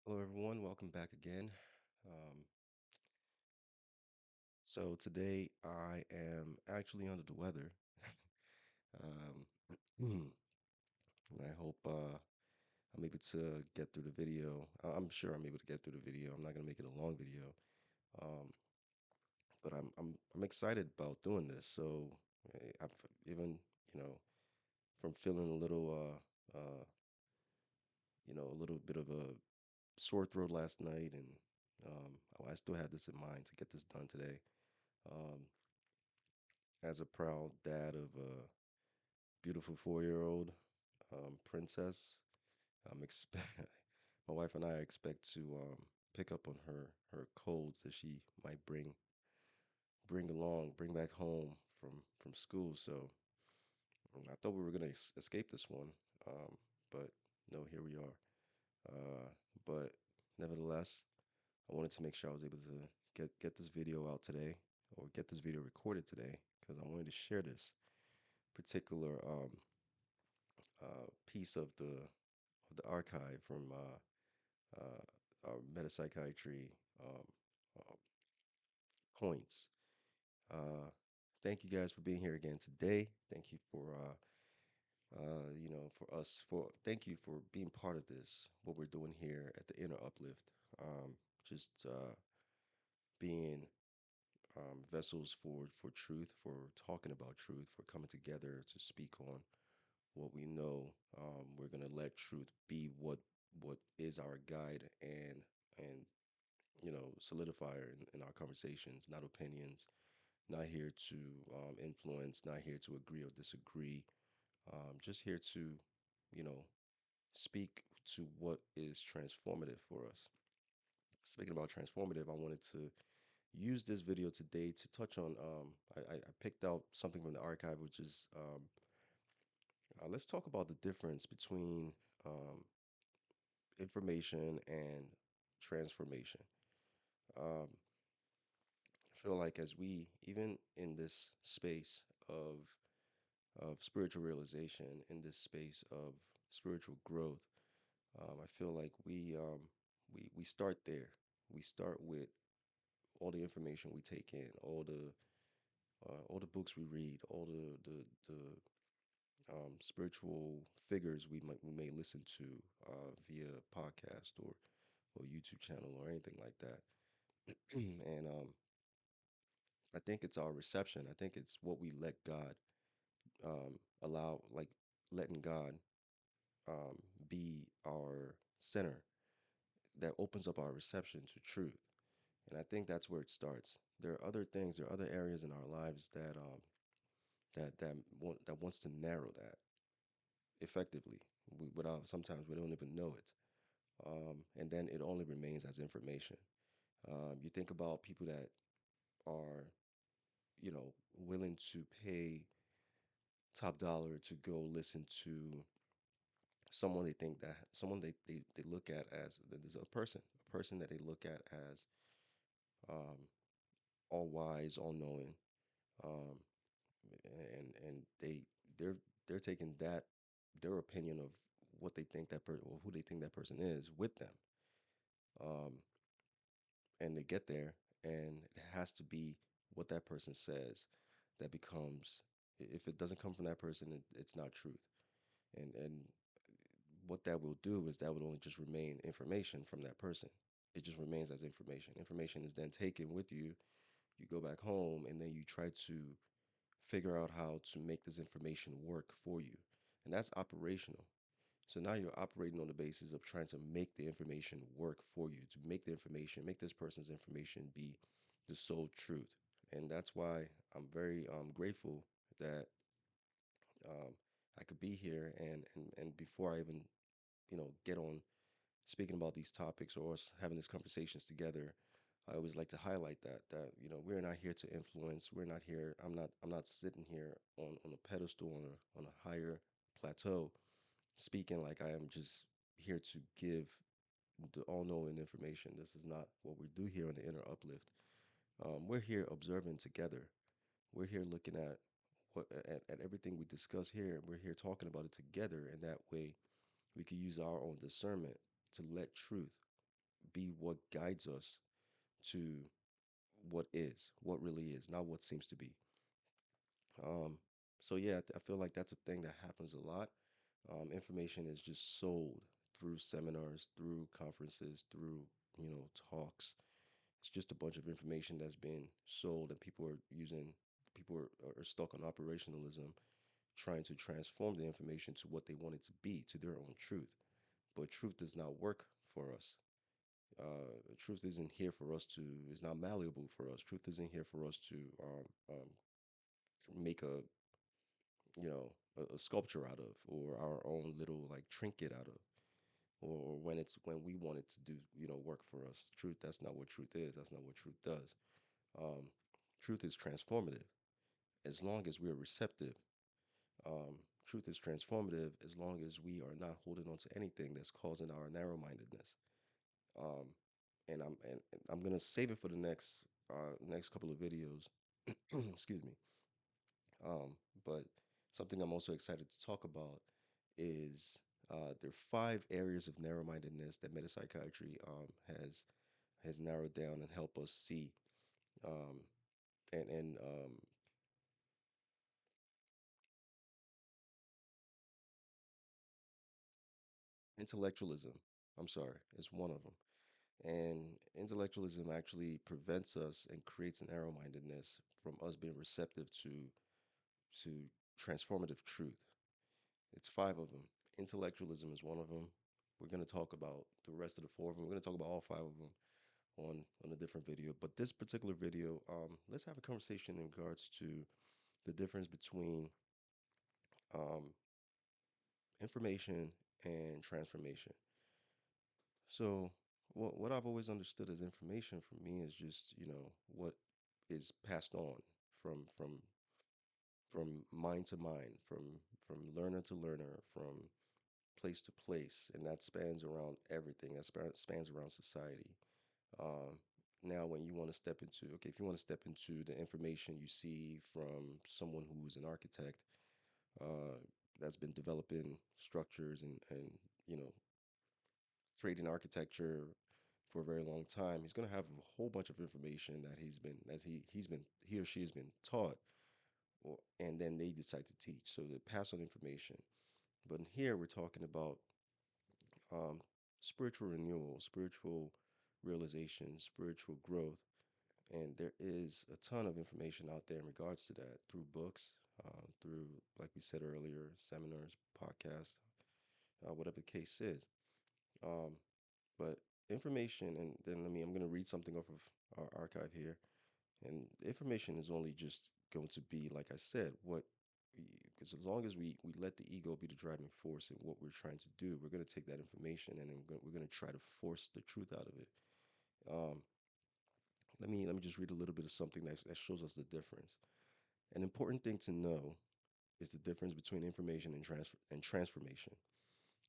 Hello, everyone. Welcome back again. Um, so today I am actually under the weather. Um, and I hope I'm able to get through the video. I'm sure I'm able to get through the video. I'm not gonna make it a long video, um, but I'm excited about doing this. So I've even from feeling a little a little bit of a sore throat last night, and I still had this in mind to get this done today. Um, as a proud dad of a beautiful 4-year-old princess, expect my wife and I expect to pick up on her colds that she might bring back home from school. So I thought we were gonna escape this one, um, but no, here we are. But nevertheless, I wanted to make sure I was able to get this video out today, or get this video recorded today, because I wanted to share this particular piece of the archive from our metapsychiatry um, uh, points. Uh, Thank you guys for being here again today. Thank you for for us for thank you for being part of this. What we're doing here at the Inner Uplift, just being vessels for truth, for talking about truth, for coming together to speak on what we know. We're gonna let truth be what is our guide and solidifier in our conversations, not opinions. Not here to influence, not here to agree or disagree. Just here to, you know, speak to what is transformative for us. Speaking about transformative, I wanted to use this video today to touch on. I picked out something from the archive, which is let's talk about the difference between um, information and transformation. Um, I feel like as we, even in this space of spiritual realization, in this space of spiritual growth, I feel like we start there. We start with all the information we take in, all the books we read, all the spiritual figures we may listen to via podcast or YouTube channel or anything like that. And I think it's our reception. I think it's what we let God allow, like letting God um, be our center that opens up our reception to truth. And I think that's where it starts. There are other things, there are other areas in our lives that wants to narrow that effectively. Without sometimes we don't even know it, and then it only remains as information. You think about people that are, willing to pay top dollar to go listen to someone they look at as there's a person that they look at as um, all wise, all knowing, um, and they're taking that their opinion of what they think or who they think that person is with them, um, and they get there, and it has to be what that person says that becomes. If it doesn't come from that person, it's not truth. And what that will do is that would only just remain information from that person. It just remains as information. Information is then taken with you. You go back home, and then you try to figure out how to make this information work for you. And that's operational. So now you're operating on the basis of trying to make the information work for you, to make this person's information be the sole truth. And that's why I'm very grateful that um, I could be here. And before I even, get on speaking about these topics or us having these conversations together, I always like to highlight that we're not here to influence. We're not here. I'm not sitting here on a pedestal on a higher plateau, speaking like I am just here to give the all-knowing information. This is not what we do here on the Inner Uplift. We're here observing together. We're here looking at at everything we discuss here. We're here talking about it together, and that way we can use our own discernment to let truth. be what guides us to what is, what really is, not what seems to be. Um, so yeah, I feel like that's a thing that happens a lot. Information is just sold through seminars, through conferences, through talks. It's just a bunch of information that's been sold, and people are stuck on operationalism, trying to transform the information to what they want it to be, to their own truth. But truth does not work for us. Truth isn't here for us to. Is not malleable for us. Truth isn't here for us to make a sculpture out of, or our own little like trinket out of, or when we want it to do work for us. Truth, that's not what truth is. That's not what truth does. Um, Truth is transformative as long as we are receptive. Um, Truth is transformative as long as we are not holding on to anything that's causing our narrow-mindedness. Um, and I'm gonna save it for the next couple of videos. Excuse me. But something I'm also excited to talk about is there are 5 areas of narrow-mindedness that metapsychiatry has narrowed down and help us see. Um, and Intellectualism, I'm sorry, is one of them. And intellectualism actually prevents us and creates an narrow-mindedness from us being receptive to transformative truth. It's 5 of them. Intellectualism is one of them. We're going to talk about the rest of the 4 of them. We're going to talk about all 5 of them on a different video. But this particular video, let's have a conversation in regards to the difference between um, information and transformation. So, what I've always understood as information for me is just what is passed on from from from mind to mind, from learner to learner, from place to place, and that spans around everything. That spans around society. Um, Now, when you want to step into, okay, if you want to step into the information you see from someone who's an architect, uh, that's been developing structures and you know creating architecture for a very long time, he's going to have a whole bunch of information that he or she has been taught, and then they decide to teach. So they pass on information. But in here, we're talking about um, spiritual renewal, spiritual realization, spiritual growth. And there is a ton of information out there in regards to that through books, through, like we said earlier, seminars, podcasts, whatever the case is. Um, but information, and then I'm going to read something off of our archive here. And information is only just going to be, like I said, because as long as we let the ego be the driving force in what we're trying to do, we're going to take that information and then we're going to try to force the truth out of it. Um, let me just read a little bit of something that shows us the difference. An important thing to know is the difference between information and transformation.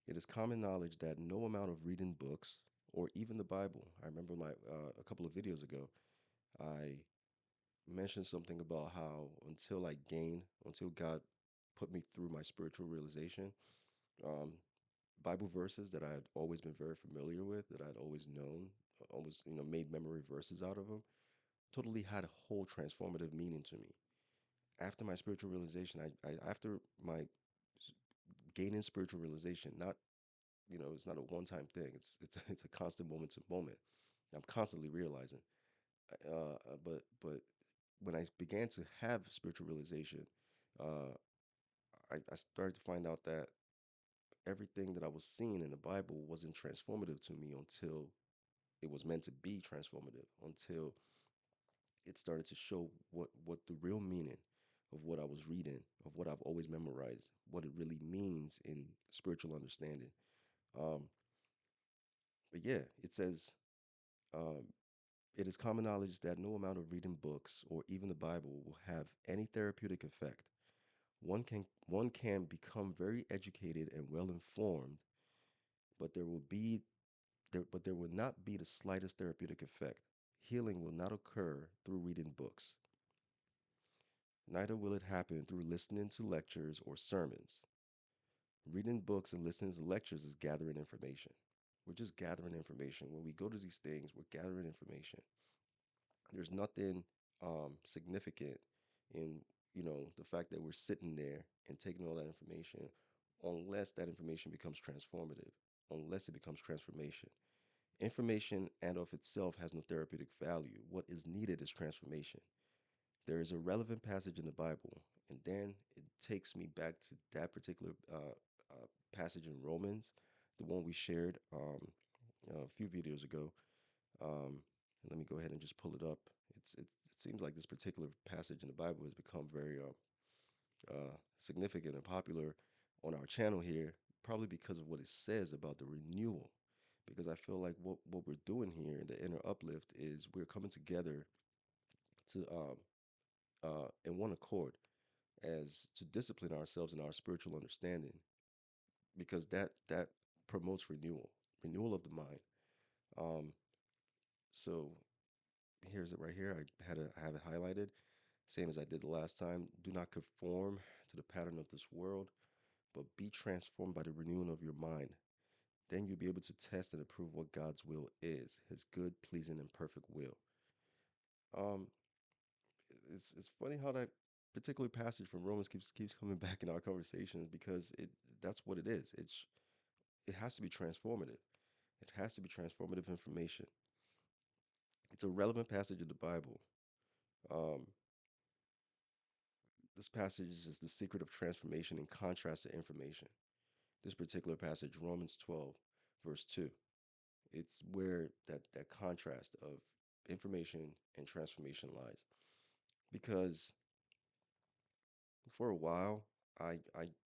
It is common knowledge that no amount of reading books or even the Bible. I remember a couple of videos ago, I mentioned something about how until God put me through my spiritual realization, um, Bible verses that I had always been very familiar with, that I'd always known, always made memory verses out of them, totally had a whole transformative meaning to me. After my spiritual realization, after my gaining spiritual realization, not it's not a one-time thing. It's a constant moment to moment. I'm constantly realizing. But when I began to have spiritual realization, uh, I started to find out that everything that I was seeing in the Bible wasn't transformative to me until it was meant to be transformative, until it started to show what the real meaning of what I was reading, of what I've always memorized, what it really means in spiritual understanding. Um, but yeah, it says, um, it is common knowledge that no amount of reading books or even the Bible will have any therapeutic effect. One can become very educated and well informed, but there will not be the slightest therapeutic effect. Healing will not occur through reading books. Neither will it happen through listening to lectures or sermons. Reading books and listening to lectures is gathering information. We're just gathering information. When we go to these things, we're gathering information. There's nothing significant in the fact that we're sitting there and taking all that information, unless that information becomes transformative, unless it becomes transformation. Information and of itself has no therapeutic value. What is needed is transformation. There is a relevant passage in the Bible, and then it takes me back to that particular passage in Romans, the one we shared a few videos ago. And let me go ahead and just pull it up. It seems like this particular passage in the Bible has become very significant and popular on our channel here, probably because of what it says about the renewal. Because I feel like what we're doing here in the inner uplift is we're coming together to in one accord as to discipline ourselves in our spiritual understanding, because that promotes renewal of the mind. Um, so here's it right here. I have it highlighted, same as I did the last time. Do not conform to the pattern of this world, but be transformed by the renewing of your mind. Then you'll be able to test and approve what God's will is, his good, pleasing, and perfect will. Um, it's funny how that particular passage from Romans keeps coming back in our conversations, because that's what it is. It has to be transformative. It has to be transformative information. It's a relevant passage of the Bible. Um, this passage is the secret of transformation in contrast to information. This particular passage, Romans 12, verse 2, it's where that contrast of information and transformation lies. Because for a while, I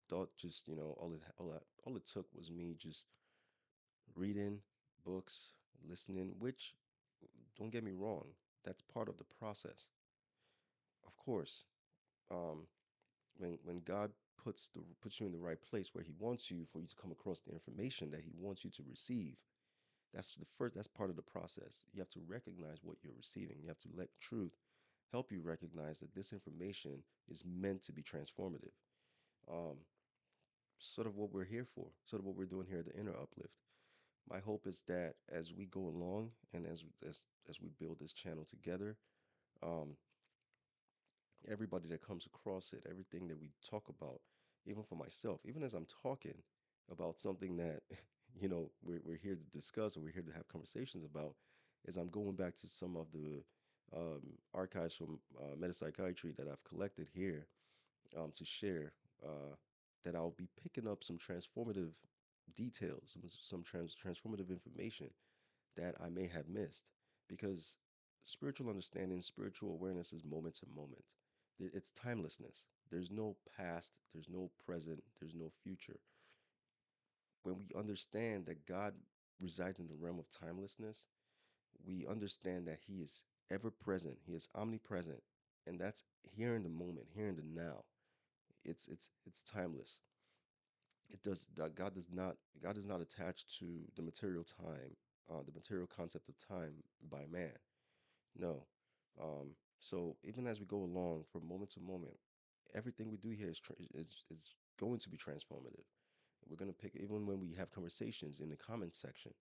thought just all it took was me just reading books, listening, which, don't get me wrong, that's part of the process. Of course, um, when God puts you in the right place where He wants you, for you to come across the information that He wants you to receive, that's part of the process. You have to recognize what you're receiving. You have to let truth help you recognize that this information is meant to be transformative. Um, sort of what we're here for, sort of what we're doing here at the Inner Uplift. My hope is that as we go along and as we build this channel together, um, everybody that comes across it, everything that we talk about, even for myself, even as I'm talking about something that we're here to discuss, or we're here to have conversations about, is I'm going back to some of the archives from metapsychiatry that I've collected here, to share, uh, that I'll be picking up some transformative details, some transformative information that I may have missed, because spiritual understanding, spiritual awareness is moment to moment. It's timelessness. There's no past, there's no present, there's no future. When we understand that God resides in the realm of timelessness, we understand that He is ever present, He is omnipresent, and that's here in the moment, here in the now. It's timeless. God is not attached to the material time, the material concept of time by man. No. So even as we go along from moment to moment, everything we do here is going to be transformative. We're going to pick, even when we have conversations in the comments section.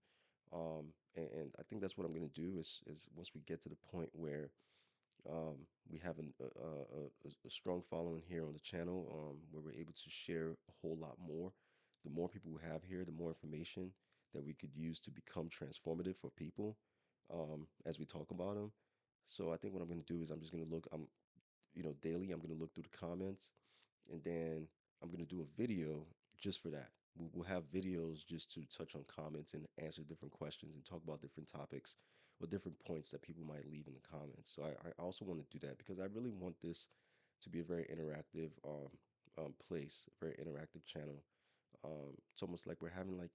And I think that's what I'm going to do is once we get to the point where we have a strong following here on the channel, where we're able to share a whole lot more. The more people we have here, the more information that we could use to become transformative for people, as we talk about them. So I think what I'm going to do is I'm just going to look. Daily I'm going to look through the comments, and then I'm going to do a video just for that. We'll have videos just to touch on comments and answer different questions and talk about different topics or different points that people might leave in the comments. So I also want to do that because I really want this to be a very interactive place, a very interactive channel. It's almost like we're having, like,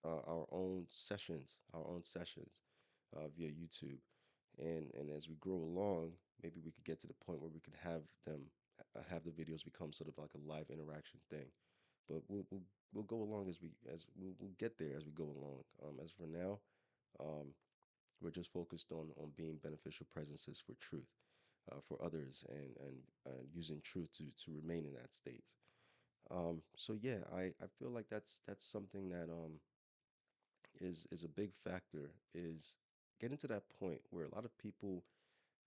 our own sessions via YouTube. And as we grow along, maybe we could get to the point where we could have the videos become sort of like a live interaction thing. But we'll go along we'll get there as we go along. As for now, um, we're just focused on being beneficial presences for truth, for others, and using truth to remain in that state. So yeah, I feel like that's something that is a big factor. Is getting to that point where a lot of people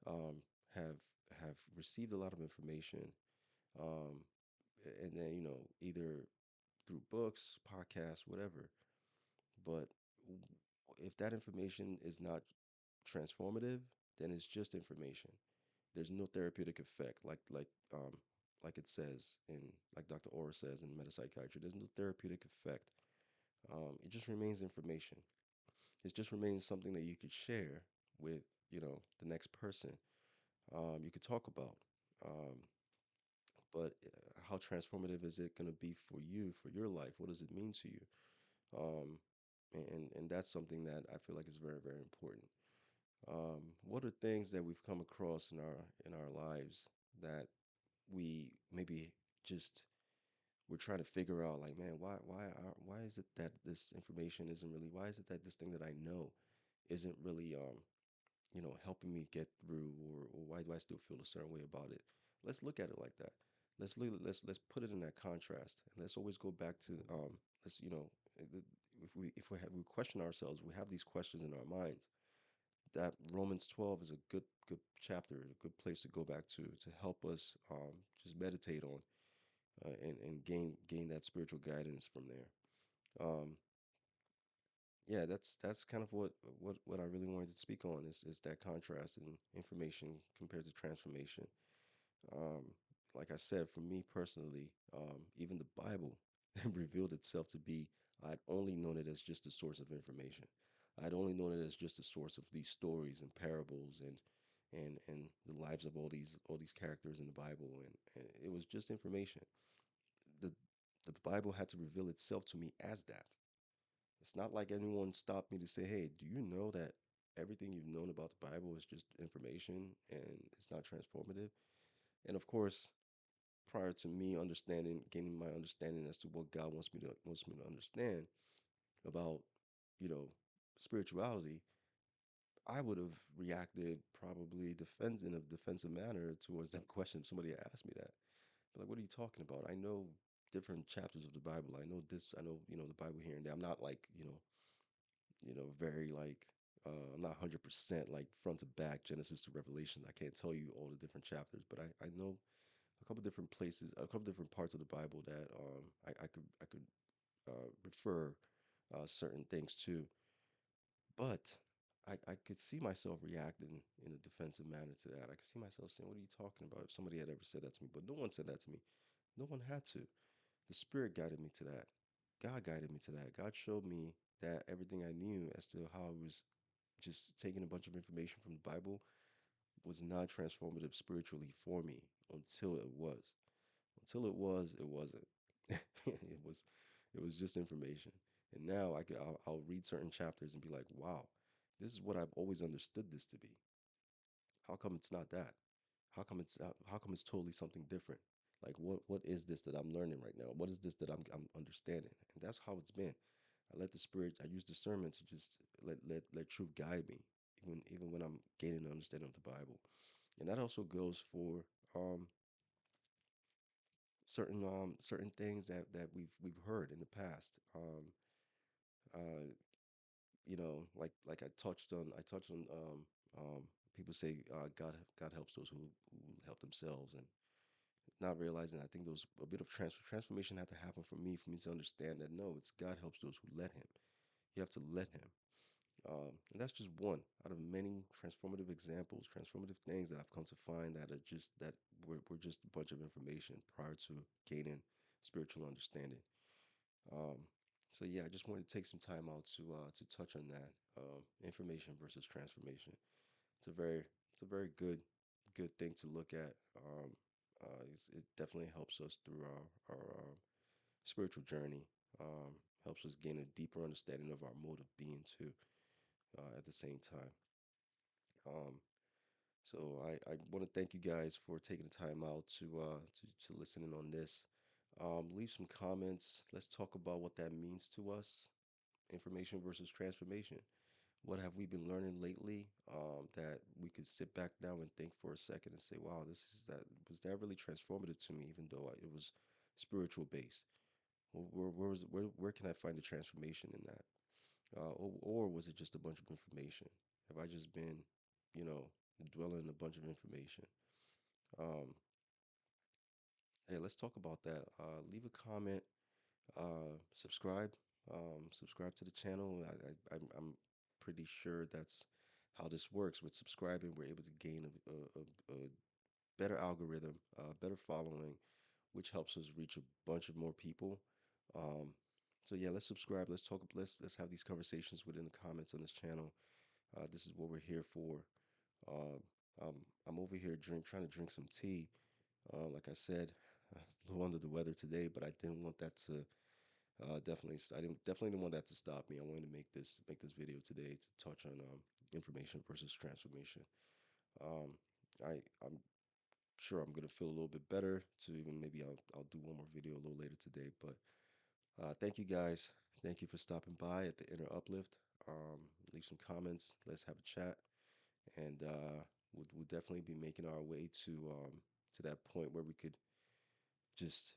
um, have have received a lot of information, um, and then either through books, podcasts, whatever. But if that information is not transformative, then it's just information. There's no therapeutic effect, like it says in like Dr. Orr says in metapsychiatry. There's no therapeutic effect. It just remains information. It just remains something that you could share with the next person. You could talk about. Um, but how transformative is it going to be for you, for your life? What does it mean to you? And that's something that I feel like is very, very important. What are things that we've come across in our lives that we maybe just we're trying to figure out, like, man, why is it that this information isn't really, why is it that this thing that I know isn't really helping me get through, or why do I still feel a certain way about it? Let's look at it like that. Let's put it in that contrast, and let's always go back to let's if we question ourselves, we have these questions in our minds. That Romans 12 is a good chapter, a good place to go back to help us just meditate on, and gain that spiritual guidance from there. Um, yeah, that's kind of what I really wanted to speak on, is that contrast in information compared to transformation. Um, like I said, for me personally, even the Bible revealed itself to be, I'd only known it as just a source of information. I'd only known it as just a source of these stories and parables, and the lives of all these characters in the Bible, and it was just information. The the Bible had to reveal itself to me as that. It's not like anyone stopped me to say, "Hey, do you know that everything you've known about the Bible is just information and it's not transformative?" And of course, prior to me gaining my understanding as to what God wants me to understand about, you know, spirituality, I would have reacted probably in a defensive manner towards that question if somebody had asked me that. Like, what are you talking about? I know different chapters of the Bible. I know this. I know, the Bible here and there. I'm not like, very like, I'm not 100% like front to back, Genesis to Revelation. I can't tell you all the different chapters, but I know a couple different places, a couple different parts of the Bible that I could refer certain things to. But I could see myself reacting in a defensive manner to that. I could see myself saying, "What are you talking about?" If somebody had ever said that to me, but no one said that to me. No one had to. The Spirit guided me to that. God guided me to that. God showed me that everything I knew as to how I was just taking a bunch of information from the Bible was not transformative spiritually for me until it was. Until it was, it wasn't. It was just information. And now I'll read certain chapters and be like, wow, this is what I've always understood this to be. How come it's not that? How come it's totally something different? Like, what is this that I'm learning right now? What is this that I'm understanding? And that's how it's been. I use discernment to just let truth guide me, even when I'm gaining an understanding of the Bible. And that also goes for certain things that we've heard in the past. Uh, like I touched on people say, God helps those who help themselves, and not realizing, I think there was a bit of transformation had to happen for me to understand that no, it's God helps those who let Him. You have to let Him. And that's just one out of many transformative examples, transformative things that I've come to find that were just a bunch of information prior to gaining spiritual understanding. Um, so yeah, I just wanted to take some time out to touch on that, information versus transformation. It's a very good thing to look at. It definitely helps us through our spiritual journey. Helps us gain a deeper understanding of our mode of being too. At the same time. Um, so I want to thank you guys for taking the time out to listen in on this. Leave some comments. Let's talk about what that means to us. Information versus transformation. What have we been learning lately, that we could sit back down and think for a second and say, "Wow, this is that was that really transformative to me, even though it was spiritual based? Where can I find the transformation in that?" or was it just a bunch of information? Have I just been, you know, dwelling in a bunch of information? Um, hey, let's talk about that. Leave a comment. Subscribe. Subscribe to the channel. I'm pretty sure that's how this works. With subscribing, we're able to gain a better algorithm, better following, which helps us reach a bunch of more people. Um, so yeah, let's subscribe. Let's talk. Let's have these conversations within the comments on this channel. This is what we're here for. Uh, I'm over here trying to drink some tea. Like I said, a little under the weather today, but I didn't want that to definitely didn't want that to stop me. I wanted to make this video today to touch on information versus transformation. Um, I'm sure I'm gonna feel a little bit better to even maybe I'll do one more video a little later today. But thank you guys. Thank you for stopping by at the Inner Uplift. Leave some comments. Let's have a chat, and we'll definitely be making our way to that point where we could just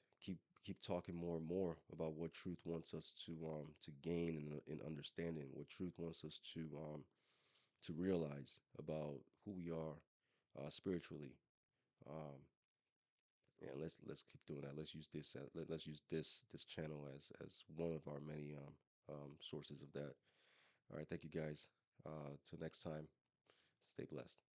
keep talking more and more about what truth wants us to gain in understanding, what truth wants us to realize about who we are spiritually. Um, and let's keep doing that. Let's use this. Let's use this channel as one of our many sources of that. All right, thank you guys. Till next time, stay blessed.